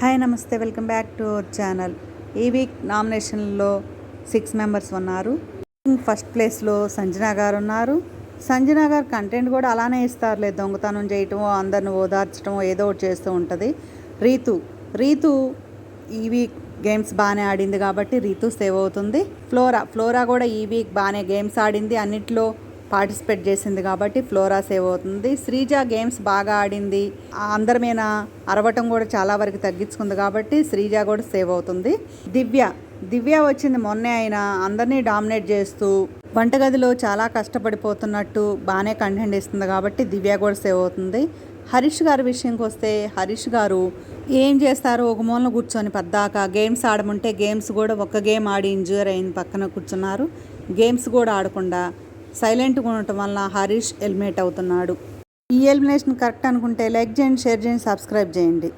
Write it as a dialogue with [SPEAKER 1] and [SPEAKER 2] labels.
[SPEAKER 1] Hi నమస్తే, welcome back to our channel. ఈ week నామినేషన్లో 6 మెంబర్స్ ఉన్నారు. ఫస్ట్ ప్లేస్లో సంజన గారు ఉన్నారు. సంజన గారు కంటెంట్ కూడా అలానే ఇస్తారులే, దొంగతనం చేయటమో అందరిని ఓదార్చడమో ఏదో ఒకటి చేస్తూ ఉంటుంది. రీతు ఈ వీక్ గేమ్స్ బాగానే ఆడింది కాబట్టి రీతు సేవ్ అవుతుంది. ఫ్లోరా కూడా ఈ వీక్ బాగానే గేమ్స్ ఆడింది, అన్నిట్లో పార్టిసిపేట్ చేసింది కాబట్టి ఫ్లోరా సేవ్ అవుతుంది. శ్రీజ గేమ్స్ బాగా ఆడింది, అందరి మీద అరవటం కూడా చాలా వరకు తగ్గించుకుంది కాబట్టి శ్రీజ కూడా సేవ్ అవుతుంది. దివ్య వచ్చింది మొన్నే, అయినా అందరినీ డామినేట్ చేస్తూ వంటగదిలో చాలా కష్టపడిపోతున్నట్టు బాగానే కంటెంట్ ఇస్తుంది కాబట్టి దివ్య కూడా సేవ్ అవుతుంది. హరీష్ గారి విషయంకి వస్తే హరీష్ గారు ఏం చేస్తారు, ఒక మూలన కూర్చొని పద్దాక గేమ్స్ ఆడమంటే గేమ్స్ కూడా ఒక్క గేమ్ ఆడి ఇంజూర్ అయింది, పక్కన కూర్చున్నారు. గేమ్స్ కూడా ఆడకుండా సైలెంట్గా ఉండటం వల్ల హరీష్ ఎలిమినేట్ అవుతున్నాడు. ఈ ఎలిమినేషన్ కరెక్ట్ అనుకుంటే లైక్ చేయండి, షేర్ చేయండి, సబ్స్క్రైబ్ చేయండి.